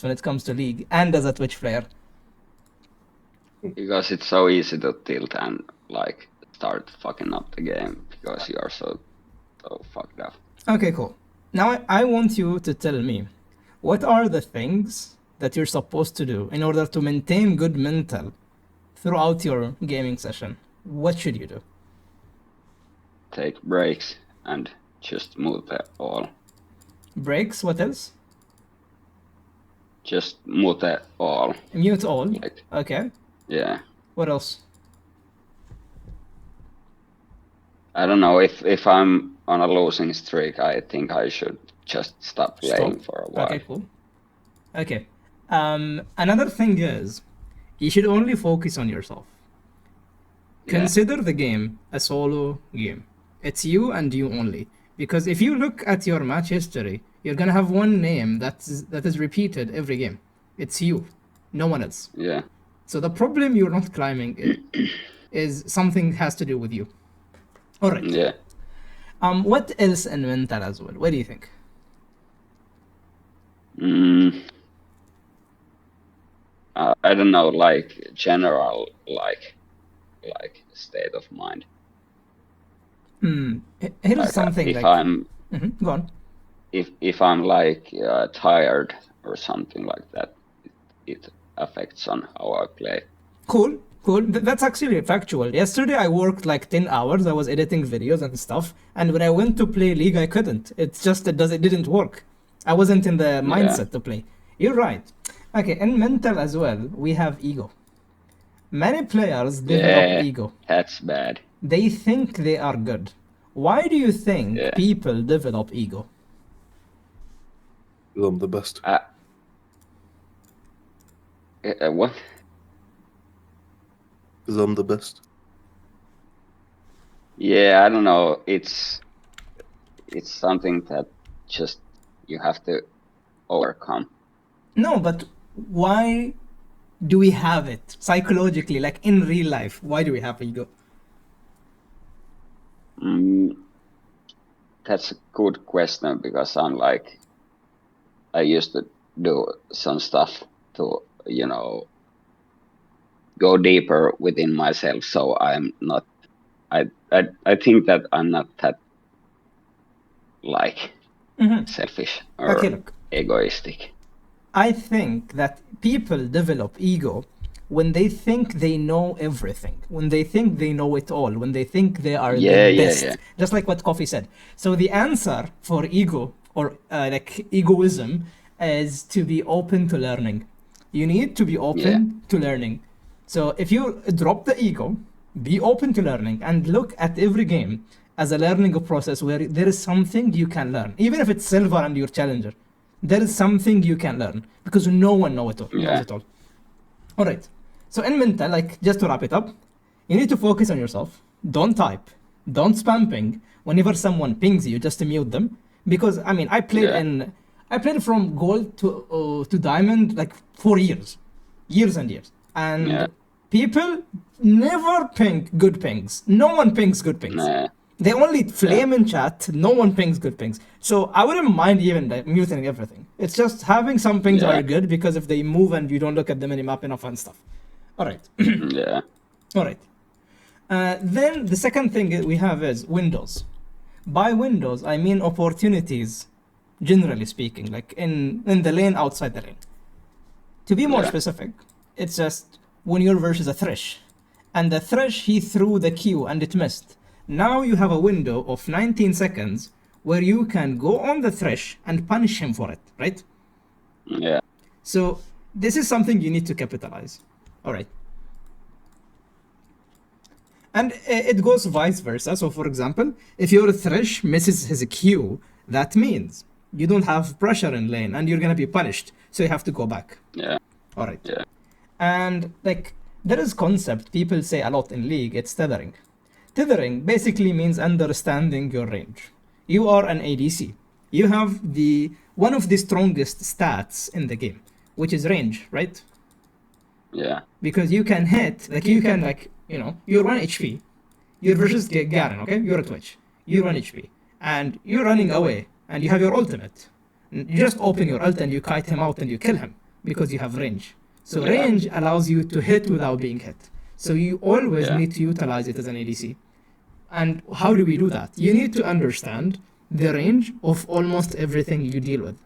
when it comes to League and as a Twitch player? Because it's so easy to tilt and like start fucking up the game because you are so fucked up. Okay, cool. Now I want you to tell me, what are the things that you're supposed to do in order to maintain good mental throughout your gaming session? What should you do? Take breaks and just mute all. Breaks, what else? Just mute all. Mute all. Like, okay. Yeah. What else? I don't know, if I'm on a losing streak, I think I should just stop playing for a while. Okay, cool. Okay. Another thing is, you should only focus on yourself. Consider the game a solo game. It's you and you only. Because if you look at your match history, you're gonna have one name that is repeated every game. It's you, no one else. Yeah. So the problem you're not climbing is something has to do with you. All right. Yeah. What else in mental as well? What do you think? I don't know, like general, like state of mind. Here's like, something if like I'm go on. If I'm like tired or something like that, it affects on how I play. Cool. That's actually factual. Yesterday I worked like 10 hours. I was editing videos and stuff, and when I went to play League, I couldn't. It's just it didn't work. I wasn't in the mindset to play. You're right. Okay, in mental as well, we have ego. Many players develop ego. That's bad. They think they are good. Why do you think people develop ego? Because I'm the best. What? Because I'm the best. Yeah, I don't know. It's something that just you have to overcome. No, but why do we have it psychologically, like in real life? Why do we have ego? That's a good question, because I used to do some stuff to, go deeper within myself. So I'm not, I think that I'm not that selfish or egoistic. I think that people develop ego when they think they know everything, when they think they know it all, when they think they are the best, just like what Coffee said. So the answer for ego or like egoism is to be open to learning. You need to be open to learning. So if you drop the ego, be open to learning and look at every game as a learning process where there is something you can learn, even if it's silver and you're challenger. There is something you can learn because no one knows it all. All right. So in mental, like just to wrap it up, you need to focus on yourself. Don't type. Don't spam ping. Whenever someone pings you, just mute them. Because I mean, I played from gold to diamond like 4 years, years and years, and people never ping good pings. No one pings good pings. They only flame in chat. No one pings good pings. So I wouldn't mind even muting everything. It's just having some pings are good because if they move and you don't look at the minimap enough and stuff. All right. All right. Then the second thing we have is windows. By windows, I mean opportunities, generally speaking, like in the lane, outside the lane. To be more specific, it's just when you're versus a Thresh. And the Thresh, he threw the Q and it missed. Now you have a window of 19 seconds where you can go on the Thresh and punish him for it, right? Yeah. So this is something you need to capitalize. All right. And it goes vice versa. So for example, if your Thresh misses his Q, that means you don't have pressure in lane and you're going to be punished. So you have to go back. Yeah. All right. Yeah. And like there is concept people say a lot in League, it's tethering. Tethering basically means understanding your range. You are an ADC. You have one of the strongest stats in the game, which is range, right? Yeah. Because you can hit, you're 1 HP. You're versus Garen, okay? You're a Twitch. You're 1 HP. And you're running away, and you have your ultimate. You just open your ult and you kite him out and you kill him. because you have range. So range allows you to hit without being hit. So you always need to utilize it as an ADC. And how do we do that? You need to understand the range of almost everything you deal with.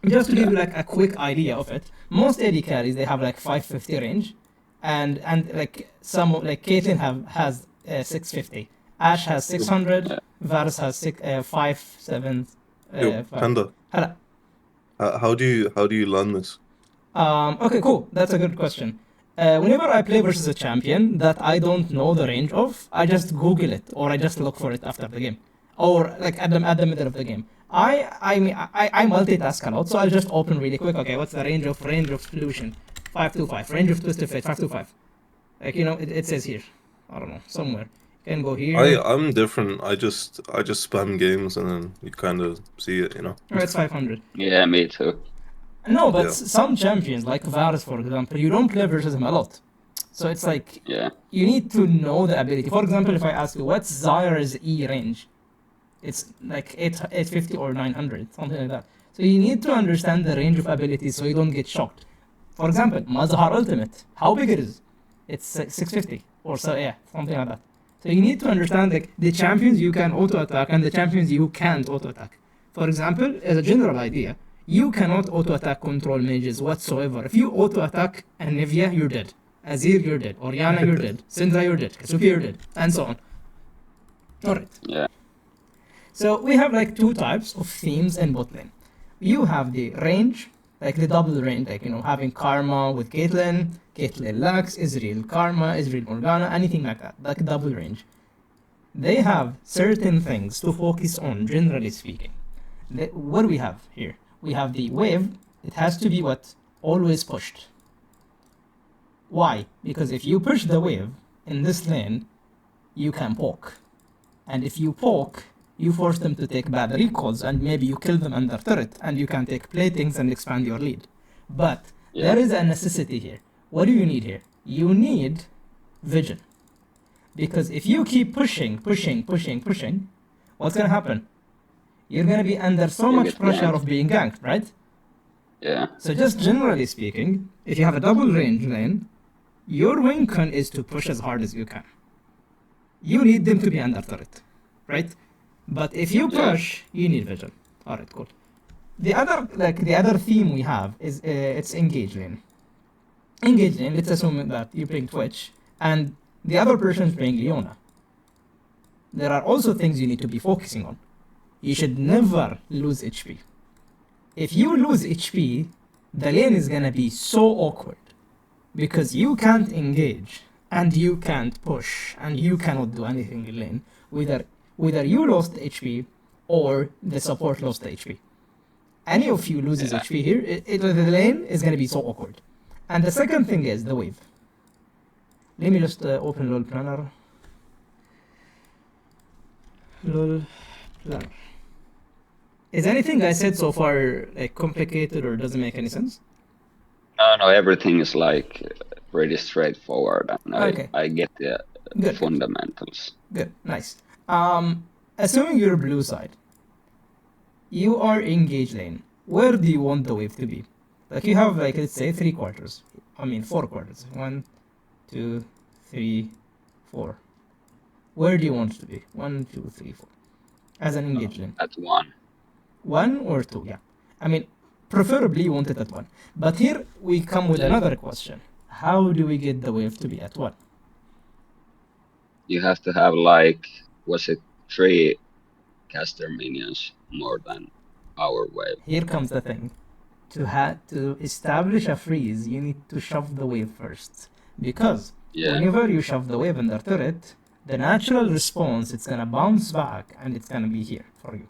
Just to give you like a quick idea of it, most AD carries, they have like 550 range, and like some like Caitlyn has 650, Ashe has 600, Varus has 570. Panda. Hello. How do you learn this? Okay, cool. That's a good question. Whenever I play versus a champion that I don't know the range of, I just Google it or I just look for it after the game, or like at the middle of the game. I multitask a lot, so I'll just open really quick. Okay, what's the range of Lucian? 525. Range of Twisted Fate 525. Like it says here. I don't know, somewhere. You can go here. I'm different. I just spam games and then you kind of see it, Oh, it's 500. Yeah, me too. No, but some champions, like Varus, for example, you don't play versus him a lot. So it's like, you need to know the ability. For example, if I ask you, what's Zyra's E range? It's like 850 or 900, something like that. So you need to understand the range of abilities so you don't get shocked. For example, Mazhar Ultimate, how big it is? It's 650 or so, something like that. So you need to understand like the champions you can auto-attack and the champions you can't auto-attack. For example, as a general idea, you cannot auto-attack control mages whatsoever. If you auto-attack Anivia, you're dead. Azir, you're dead. Orianna, you're dead. Syndra, you're dead. Cassiopeia, you're dead. And so on. Alright. Yeah. So we have like two types of themes in bot lane. You have the range, like the double range, like having Karma with Caitlyn, Lux, Israel Karma, Israel Morgana, anything like that, like double range. They have certain things to focus on, generally speaking. What do we have here? We have the wave. It has to be what? Always pushed. Why? Because if you push the wave in this lane, you can poke. And if you poke, you force them to take bad recalls and maybe you kill them under turret and you can take platings and expand your lead. But there is a necessity here. What do you need here? You need vision. Because if you keep pushing, what's gonna happen? You're gonna be under so much pressure of being ganked, right? Yeah. So just generally speaking, if you have a double range lane, your win con is to push as hard as you can. You need them to be under turret, right? But if you push, you need vision. Alright, cool. The other theme we have is it's engage lane. Engage lane, let's assume that you bring Twitch and the other person is playing Leona. There are also things you need to be focusing on. You should never lose HP. If you lose HP, the lane is gonna be so awkward because you can't engage and you can't push and you cannot do anything in lane. Whether you lost HP or the support lost the HP. Any of you loses HP here, the lane is gonna be so awkward. And the second thing is the wave. Let me just open LOL Planner. LOL Planner. Is anything I said so far like complicated or doesn't make any sense? No, everything is like pretty straightforward. And I get the fundamentals. Good, nice. Assuming you're blue side, you are engage lane. Where do you want the wave to be? Like you have like let's say 4 quarters. 1, 2, 3, 4. Where do you want it to be? 1, 2, 3, 4. As an engage lane. At 1. 1 or 2, yeah. I mean, preferably you want it at 1. But here we come with another question. How do we get the wave to be at 1? You have to have like, was it 3 caster minions more than our wave? Here comes the thing. To establish a freeze, you need to shove the wave first. Because whenever you shove the wave in the turret, the natural response, it's gonna bounce back and it's gonna be here for you.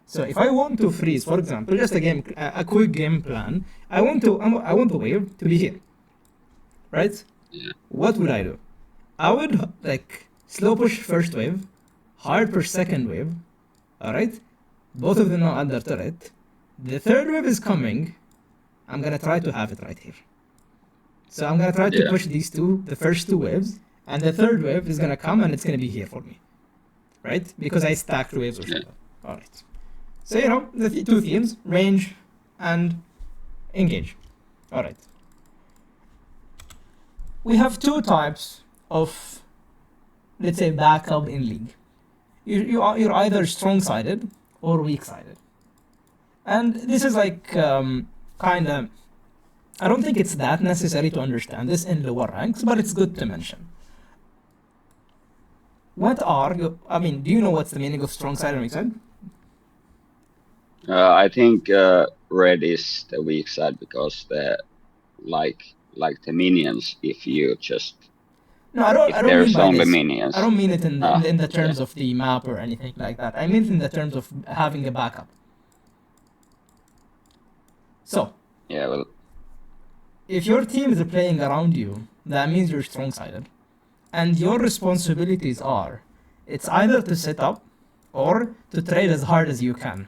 So if I want to freeze, for example, just a quick game plan, I want the wave to be here, right? Yeah. What would I do? I would like slow push first wave, hard push second wave, all right? Both of them are under turret. The third wave is coming. I'm gonna try to have it right here. So I'm gonna try to push these the first 2 waves, and the third wave is gonna come and it's gonna be here for me, right? Because I stacked waves or something. All right. So the 2 themes: range and engage. All right. We have two types of, let's say, backup in League. You're either strong-sided or weak-sided. And this is like kind of, I don't think it's that necessary to understand this in lower ranks, but it's good to mention. What are you, I mean, do you know what's the meaning of strong-sided and weak-sided? I think red is the weak side because the like the minions. If you just No, I don't mean there's by only this. minions. I don't mean it in the terms yeah. of the map or anything like that. I mean it in the terms of having a backup. So, Yeah, well, if your team is playing around you, that means you're strong-sided. And your responsibilities are, it's either to set up or to trade as hard as you can.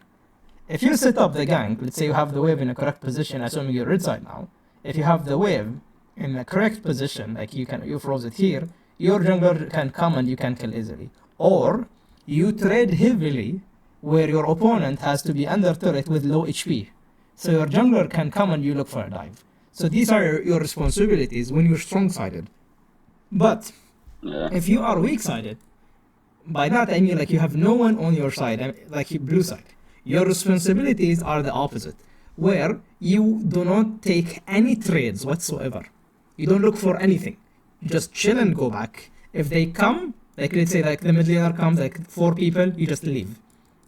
If you set up the gank, let's say you have the wave in a correct position, assuming you're red side now. If you have the wave in the correct position, like you froze it here, your jungler can come and you can kill easily. Or you trade heavily where your opponent has to be under turret with low HP. So your jungler can come and you look for a dive. So these are your responsibilities when you're strong-sided. But if you are weak-sided, by that I mean like you have no one on your side, like blue side. Your responsibilities are the opposite, where you do not take any trades whatsoever. You don't look for anything. You just chill and go back. If they come, like let's say like the mid laner comes, like 4 people, you just leave.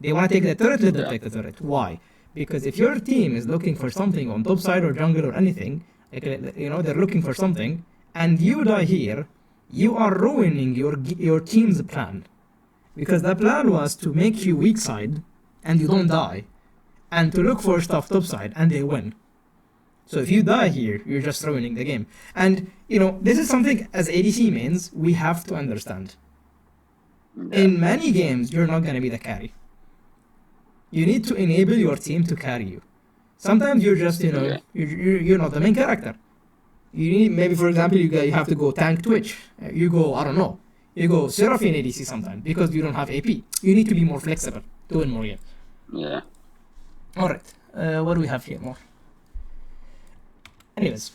They want to take the turret, let them take the turret. Why? Because if your team is looking for something on top side or jungle or anything, like, they're looking for something, and you die here, you are ruining your team's plan. Because the plan was to make you weak side, and you don't die, and to look for stuff topside, and they win. So if you die here, you're just ruining the game. And, this is something as ADC mains, we have to understand. In many games, you're not going to be the carry. You need to enable your team to carry you. Sometimes you're just, you're not the main character. You need, maybe for example, you have to go tank Twitch. You go, I don't know. You go Seraphine ADC sometimes because you don't have AP. You need to be more flexible to win more games. Yeah. Alright, what do we have here more? Anyways,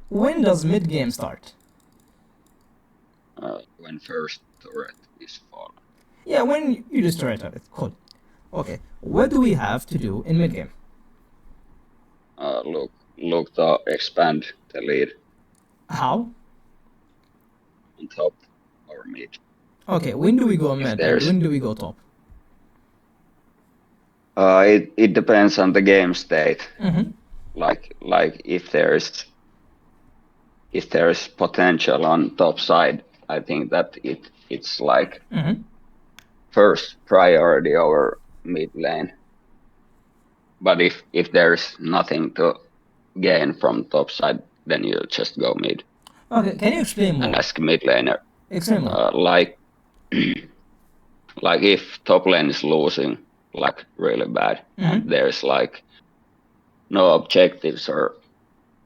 when does mid-game start? When first turret is fallen. Yeah, when you destroy a turret. Cool. Okay, what do we have to do in mid-game? Look to expand the lead. How? On top or mid. Okay, when do we go mid and when do we go top? It depends on the game state. Mm-hmm. Like if there's potential on top side, I think that it's like first priority over mid lane. But if there's nothing to gain from top side, then you just go mid. Okay, can you explain more? And ask mid laner. Explain more. Like if top lane is losing like really bad, and there's like no objectives or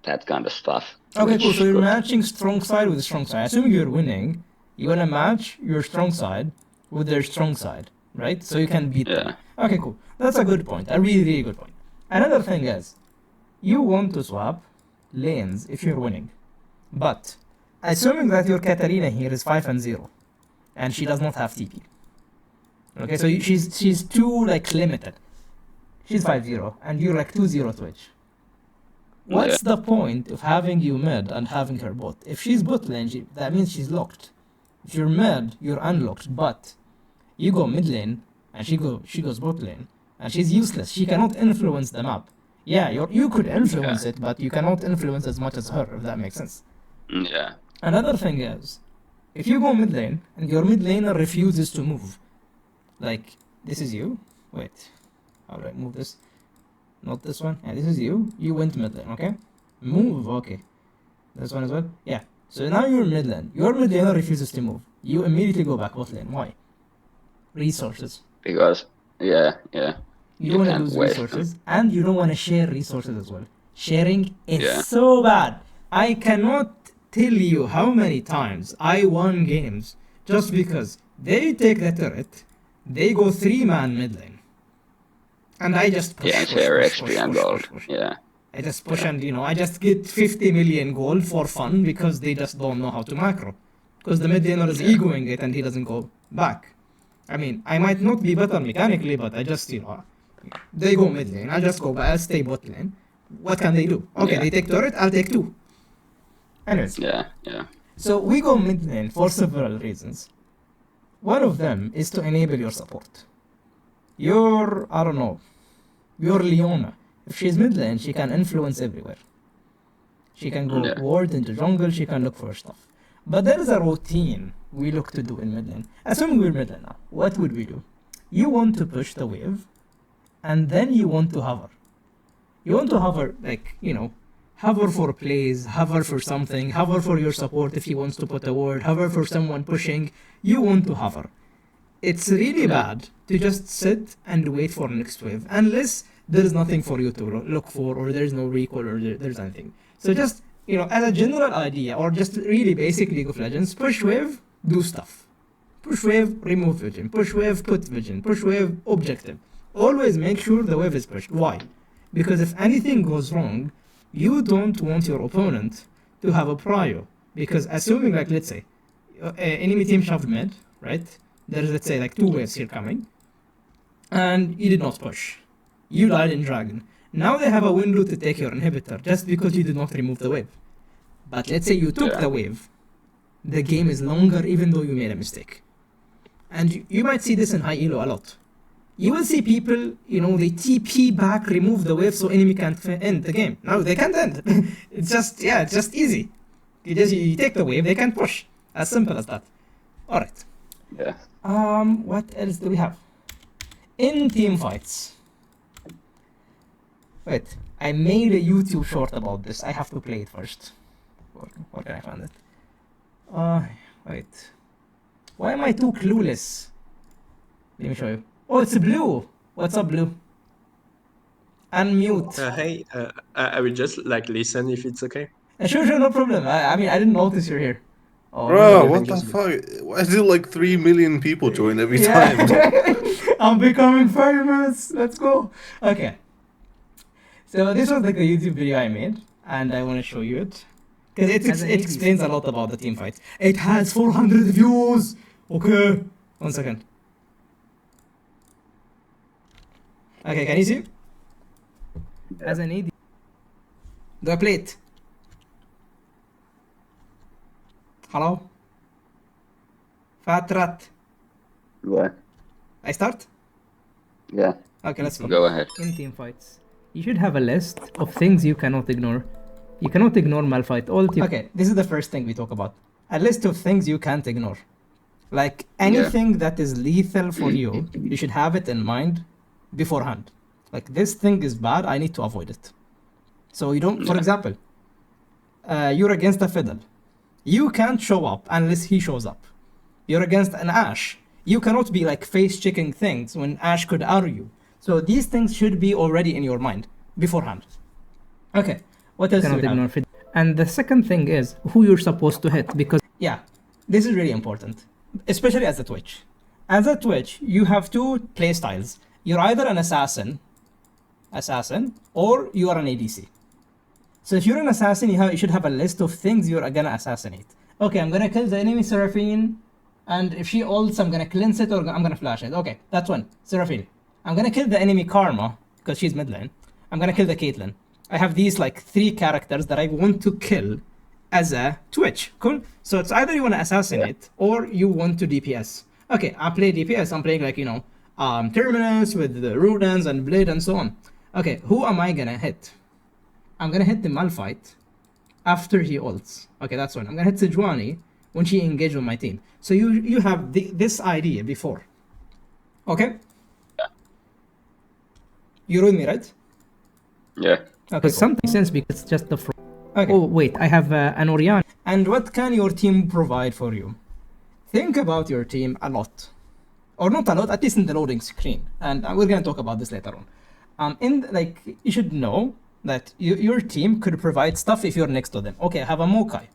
that kind of stuff. Okay, cool. So you're matching strong side with strong side. Assuming you're winning, you wanna match your strong side with their strong side, right? So you can beat them. Okay, cool. That's a good point. A really, really good point. Another thing is, you want to swap lanes if you're winning, but assuming that your Katarina here is 5-0, and she does not have TP. Okay, so she's too limited. She's 5-0, and you're 2-0 Twitch. What's the point of having you mid and having her bot? If she's bot lane, that means she's locked. If you're mid, you're unlocked. But you go mid lane, and she goes bot lane, and she's useless. She cannot influence the map. Yeah, you could influence it, but you cannot influence as much as her, if that makes sense. Yeah. Another thing is, if you go mid lane, and your mid laner refuses to move, this is you. Wait, how do I move this? Not this one. Yeah, this is you. You went mid lane, okay? Move, okay. This one as well? Yeah. So now you're mid lane. Your mid laner refuses to move. You immediately go back bot lane. Why? Resources. Because, yeah. You don't want to lose resources, and you don't want to share resources as well. Sharing is so bad. I cannot tell you how many times I won games just because they take the turret, they go 3-man mid lane. And I just push. Share XP and gold. Yeah. I just push and, I just get 50 million gold for fun because they just don't know how to macro. Because the mid laner is egoing it and he doesn't go back. I mean, I might not be better mechanically, but I just, they go mid lane. I just go back, I'll stay bot lane. What can they do? Okay, they take turret, I'll take 2. Anyways. Yeah. So we go mid lane for several reasons. One of them is to enable your support. Your Leona. If she's mid lane, she can influence everywhere. She can go ward into jungle, she can look for stuff. But there is a routine we look to do in mid lane. Assuming we're mid lane now, what would we do? You want to push the wave, and then you want to hover. You want to hover, hover for plays, hover for something, hover for your support if he wants to put a ward, hover for someone pushing. You want to hover. It's really bad to just sit and wait for next wave, unless there is nothing for you to look for, or there's no recall, or there's anything. So just, as a general idea, or just really basic League of Legends, push wave, do stuff. Push wave, remove vision. Push wave, put vision. Push wave, objective. Always make sure the wave is pushed. Why? Because if anything goes wrong, you don't want your opponent to have a prio. Because assuming, let's say, enemy team shoved mid, right? There's, let's say, 2 waves here coming. And you did not push. You died in Dragon. Now they have a window to take your inhibitor, just because you did not remove the wave. But let's say you took the wave. The game is longer even though you made a mistake. And you might see this in high elo a lot. You will see people, they TP back, remove the wave so enemy can't end the game. No, they can't end. It's just easy. You take the wave, they can push. As simple as that. Alright. Yeah. What else do we have? In team fights. Wait, I made a YouTube short about this. I have to play it first. Where can I find it? Wait. Why am I too clueless? Let me show you. Oh, it's Blue. What's up, Blue? Unmute. Hey, I will just listen if it's okay. Sure, no problem. I mean, I didn't notice you're here. Oh, bro, what the fuck? Why do 3 million people join every time? I'm becoming famous. Let's go. Okay. So this was a YouTube video I made, and I want to show you it. Because it explains a lot about the team fight. It has 400 views! Okay. 1 second. Okay, can you see? As an AD. Do I play it? Hello? FatRat. What? I start? Yeah. Okay, let's go. Go ahead. In team fights, you should have a list of things you cannot ignore. You cannot ignore Malphite. Okay, this is the first thing we talk about. A list of things you can't ignore. Like anything that is lethal for you, you should have it in mind beforehand. Like, this thing is bad, I need to avoid it. So you don't, for example, you're against a Fiddle. You can't show up unless he shows up. You're against an Ashe. You cannot be face-checking things when Ashe could arrow you. So these things should be already in your mind beforehand. Okay, what else do we have? And the second thing is who you're supposed to hit, because this is really important, especially as a Twitch. As a Twitch, you have 2 play styles. You're either an assassin, or you are an ADC. So if you're an assassin, you should have a list of things you're gonna assassinate. Okay, I'm gonna kill the enemy Seraphine, and if she ults, I'm gonna cleanse it, or I'm gonna flash it. Okay, that's one. Seraphine. I'm gonna kill the enemy Karma, because she's mid lane. I'm gonna kill the Caitlyn. I have these 3 characters that I want to kill as a Twitch. Cool? So it's either you want to assassinate or you want to DPS. Okay, I play DPS. I'm playing Terminus with the Rudens and Blade and so on. Okay, who am I gonna hit? I'm gonna hit the Malphite after he ults. Okay, that's one. I'm gonna hit Sejuani when she engages with my team. So you have this idea before. Okay? You're with me, right? Yeah. Okay, cool. Something makes sense because it's just the okay. Oh, wait, I have an Orion. And what can your team provide for you? Think about your team a lot. Or not a lot, at least in the loading screen. And we're going to talk about this later on. You should know that your team could provide stuff if you're next to them. Okay, I have a Mokai.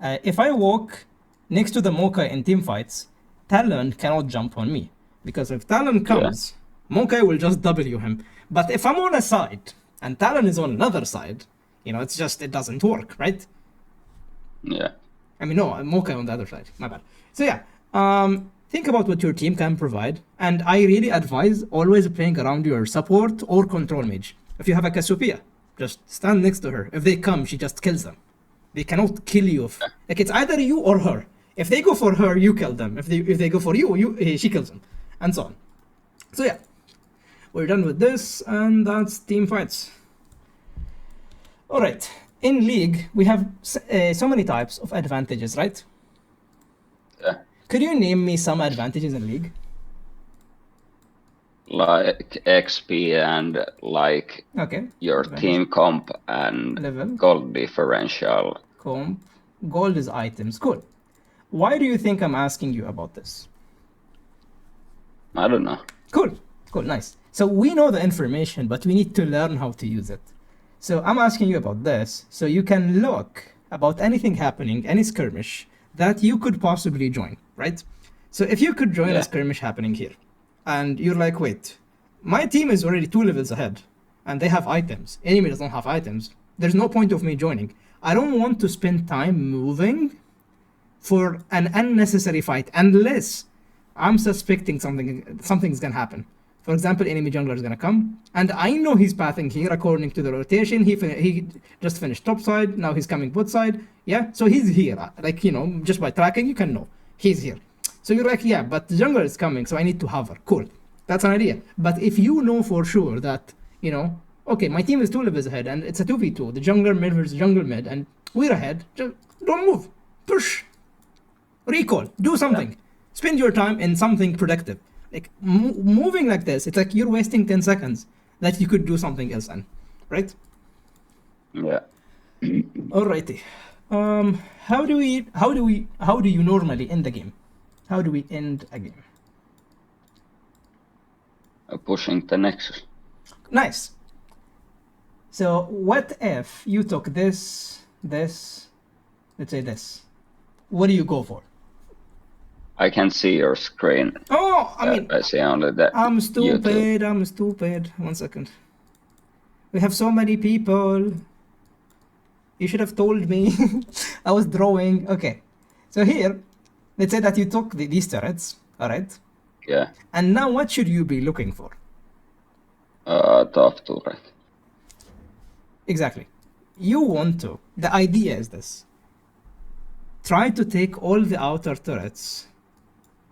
If I walk next to the Mokai in team fights, Talon cannot jump on me. Because if Talon comes, Mokai will just W him. But if I'm on a side, and Talon is on another side, it's just, it doesn't work, right? Yeah. I mean, no, I'm okay on the other side. My bad. So yeah, think about what your team can provide, and I really advise always playing around your support or control mage. If you have a Cassiopeia, just stand next to her. If they come, she just kills them. They cannot kill you. Like, it's either you or her. If they go for her, you kill them. If they go for you, she kills them, and so on. So yeah, we're done with this, and that's team fights. All right. In League, we have so many types of advantages, right? Yeah. Could you name me some advantages in League? Like XP and like your team comp and level, gold differential. Comp, gold is items. Cool. Why do you think I'm asking you about this? I don't know. Cool, nice. So we know the information, but we need to learn how to use it. So I'm asking you about this, so you can look about anything happening, any skirmish that you could possibly join, right? So if you could join a skirmish happening here, and you're like, wait, my team is already 2 levels ahead, and they have items. Enemy doesn't have items. There's no point of me joining. I don't want to spend time moving for an unnecessary fight, unless I'm suspecting something's gonna happen. For example, enemy jungler is gonna come, and I know he's pathing here according to the rotation. He just finished top side, now he's coming bot side. Yeah, so he's here. Like, just by tracking, you can know he's here. So you're like, yeah, but the jungler is coming, so I need to hover. Cool, that's an idea. But if you know for sure that, okay, my team is 2 levels ahead, and it's a 2v2, the jungler mid versus jungle mid, and we're ahead, just don't move. Push. Recall. Do something. Spend your time in something productive. Like, moving like this, it's like you're wasting 10 seconds that you could do something else in, right? Yeah. Alrighty. How do you normally end the game? How do we end a game? Pushing the nexus. Nice. So what if you took this, let's say this. What do you go for? I can see your screen. Oh, I see only that. I'm stupid. I'm stupid. 1 second. We have so many people. You should have told me. I was drawing. Okay. So here, let's say that you took these turrets. All right. Yeah. And now what should you be looking for? Top turret. Exactly. You want to. The idea is this. Try to take all the outer turrets,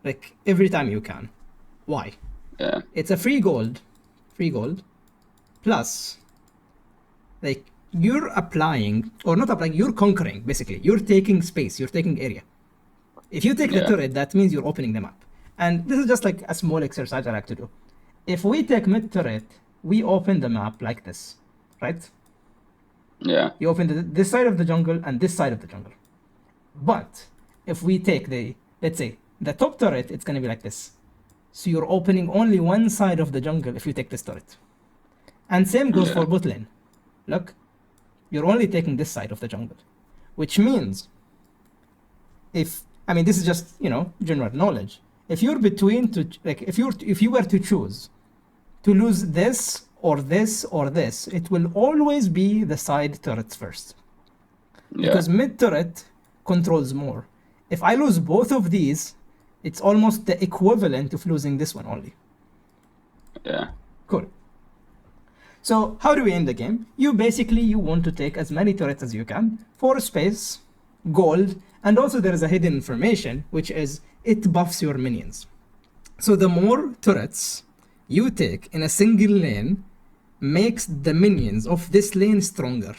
like, every time you can. Why? Yeah. It's a free gold, plus, like, you're applying, or not applying, you're conquering, basically. You're taking space, you're taking area. If you take the turret, that means you're opening the map. And this is just like a small exercise I like to do. If we take mid turret, we open the map like this, right? Yeah. You open this side of the jungle and this side of the jungle. But if we take let's say, the top turret, it's going to be like this. So you're opening only one side of the jungle if you take this turret. And same goes for bot lane. Look, you're only taking this side of the jungle. Which means, this is just, general knowledge. If you're between if you were to choose to lose this or this or this, it will always be the side turrets first. Yeah. Because mid turret controls more. If I lose both of these, it's almost the equivalent of losing this one only. Yeah. Cool. So how do we end the game? You want to take as many turrets as you can for space, gold, and also there is a hidden information, which is it buffs your minions. So the more turrets you take in a single lane makes the minions of this lane stronger.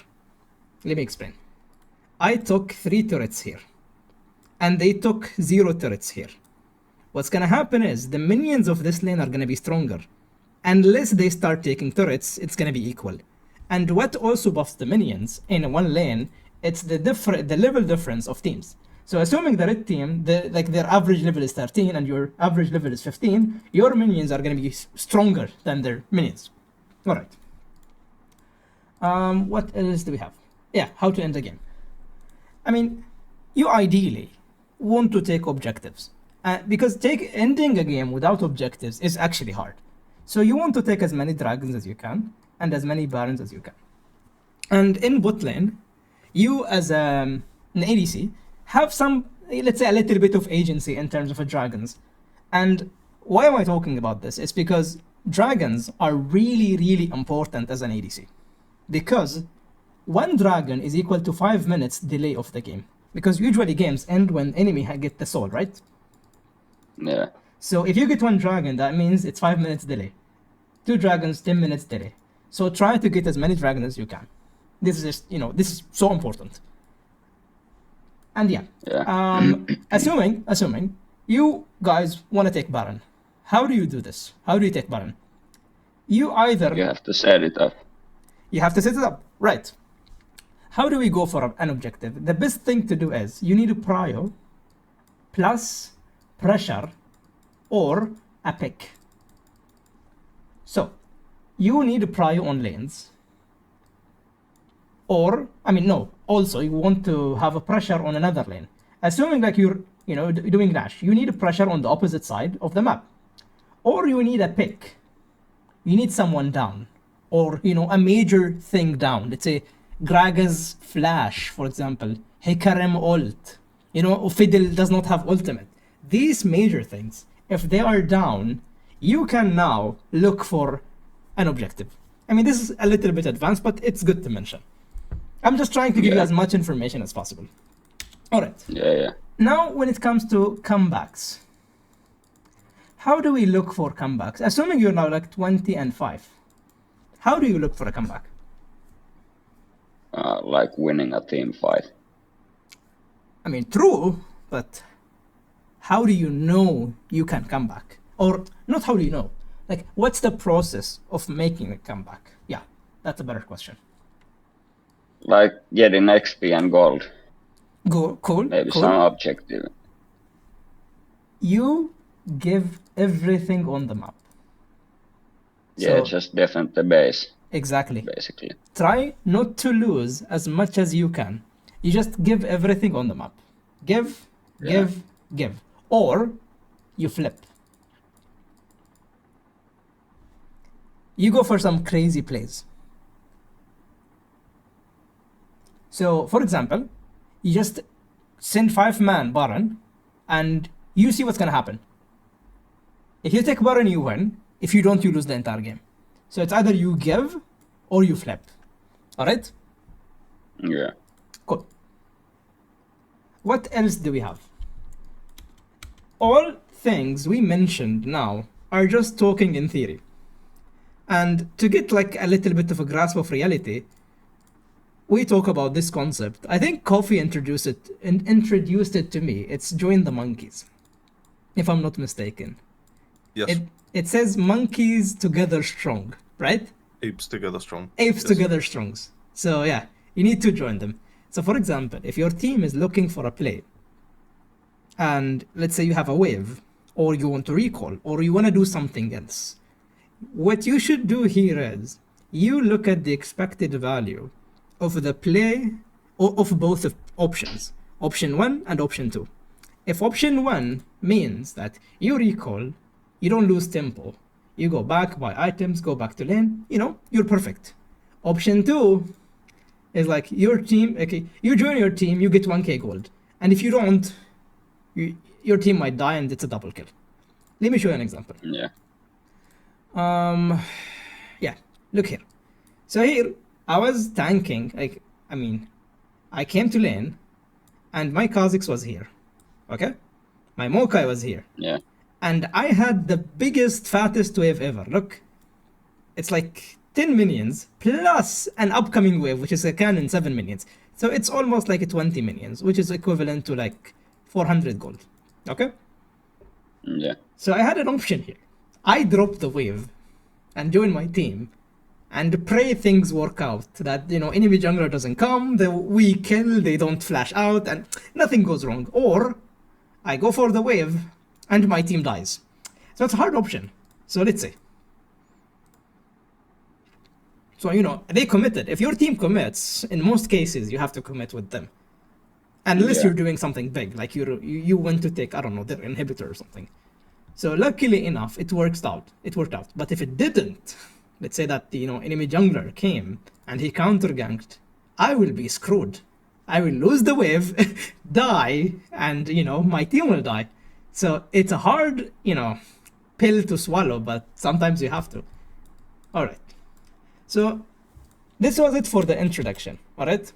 Let me explain. I took 3 turrets here, and they took 0 turrets here. What's gonna happen is the minions of this lane are gonna be stronger. Unless they start taking turrets, it's gonna be equal. And what also buffs the minions in one lane, it's the level difference of teams. So assuming the red team, their average level is 13 and your average level is 15, your minions are gonna be stronger than their minions. All right. What else do we have? Yeah, how to end the game. You ideally want to take objectives. Because ending a game without objectives is actually hard. So you want to take as many dragons as you can. and as many barons as you can. And in bot lane, you as an ADC have some, let's say, a little bit of agency in terms of dragons. And why am I talking about this? It's because dragons are really, really important as an ADC. Because one dragon is equal to 5 minutes delay of the game. Because usually games end when enemy get the soul, right? Yeah. So if you get one dragon, that means it's 5 minutes delay. 2 dragons, 10 minutes delay. So try to get as many dragons as you can. This is just, this is so important. And yeah. Assuming you guys want to take Baron. How do you do this? How do you take Baron? You have to set it up. You have to set it up, right. How do we go for an objective? The best thing to do is you need a prio plus pressure or a pick. So you need a prio on lanes. Also you want to have a pressure on another lane. Assuming like you're, doing Nash, you need a pressure on the opposite side of the map. Or you need a pick. You need someone down. Or, a major thing down. Let's say Graga's flash, for example. Hecarim ult. Fiddle does not have ultimate. These major things, if they are down, you can now look for an objective. This is a little bit advanced, but it's good to mention. I'm just trying to give you as much information as possible. All right. Yeah. Now, when it comes to comebacks, how do we look for comebacks? Assuming you're now like 20-5, how do you look for a comeback? Like winning a team fight. True, but how do you know you can come back? Or not how do you know? Like, what's the process of making a comeback? Yeah, that's a better question. Like getting XP and gold. Cool. Maybe cool. some objective. You give everything on the map. Yeah, just defend the base. Exactly. Basically. Try not to lose as much as you can. You just give everything on the map. Give. Or you flip. You go for some crazy plays. So, for example, you just send 5-man Baron and you see what's going to happen. If you take Baron, you win. If you don't, you lose the entire game. So it's either you give or you flip. All right? Yeah. Cool. What else do we have? All things we mentioned now are just talking in theory. And to get like a little bit of a grasp of reality, we talk about this concept. I think Coffee introduced it to me. It's join the monkeys, if I'm not mistaken. Yes. It says monkeys together strong, right? Apes together strong. Apes together strong. So yeah, you need to join them. So for example, if your team is looking for a play, and let's say you have a wave, or you want to recall, or you want to do something else, what you should do here is you look at the expected value of the play of both options, option 1 and option 2. If option 1 means that you recall, you don't lose tempo, you go back, buy items, go back to lane, you're perfect. Option 2 is like your team, okay, you join your team, you get 1k gold. And if you don't, your team might die and it's a double kill. Let me show you an example. Yeah. Yeah, look here. So here, I was tanking, I came to lane, and my Kha'Zix was here, okay? My Maokai was here. Yeah. And I had the biggest, fattest wave ever. Look, it's like 10 minions, plus an upcoming wave, which is a cannon 7 minions. So it's almost like a 20 minions, which is equivalent to like 400 gold, okay? Yeah. So I had an option here. I drop the wave and join my team and pray things work out, that enemy jungler doesn't come, we kill, they don't flash out, and nothing goes wrong. Or I go for the wave and my team dies. So it's a hard option. So let's say. So they committed. If your team commits, in most cases you have to commit with them. Unless you're doing something big, like you want to take, I don't know, their inhibitor or something. So luckily enough, it worked out. But if it didn't, let's say that enemy jungler came and he counter ganked, I will be screwed. I will lose the wave, die, and my team will die. So it's a hard pill to swallow, but sometimes you have to. All right. So this was it for the introduction. All right.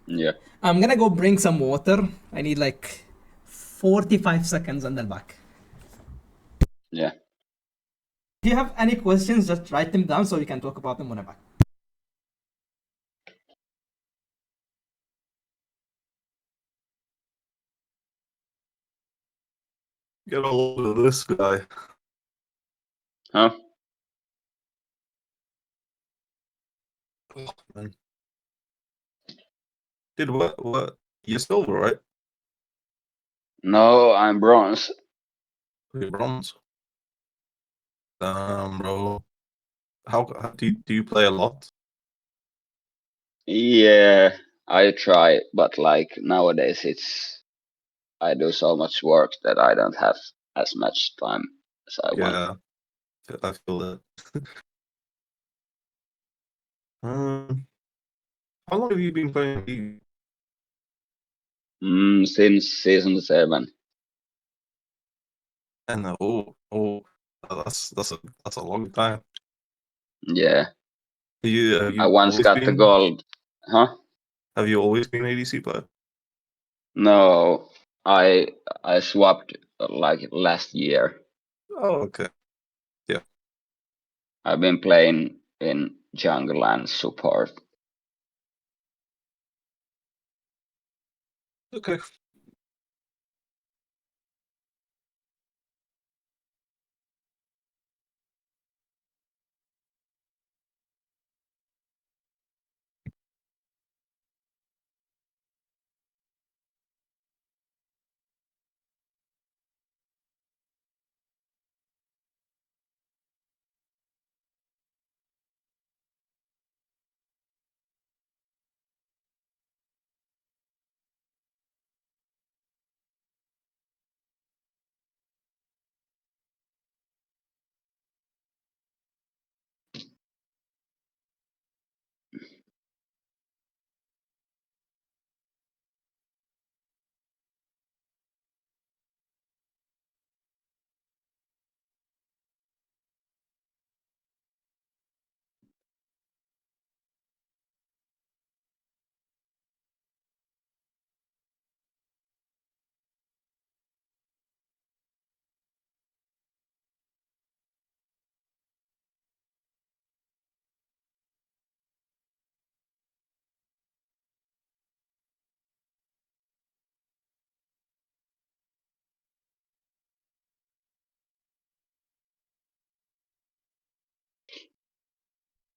Yeah. I'm gonna go bring some water. I need like 45 seconds and then back. Yeah. If you have any questions, just write them down so we can talk about them when I'm back. Get a hold of this guy. Huh? Oh, man. Dude, what? You're silver, right? No, I'm bronze. You're bronze. Bro. How do you play a lot? Yeah, I try, but like nowadays I do so much work that I don't have as much time as I want. Yeah, I feel that. How long have you been playing League? Since season 7. And that's a long time. Yeah. Have you I once always got the been? gold. Huh? Have you always been ADC player? No, I swapped like last year. Oh, okay. Yeah. I've been playing in jungle and support. Okay.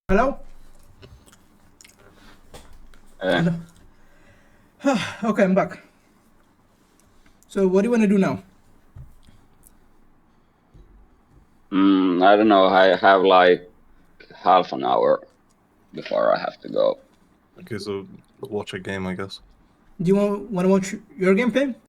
Hello? Hello? Okay, I'm back. So what do you want to do now? I don't know. I have like half an hour before I have to go. Okay, so watch a game, I guess. Do you want to watch your gameplay?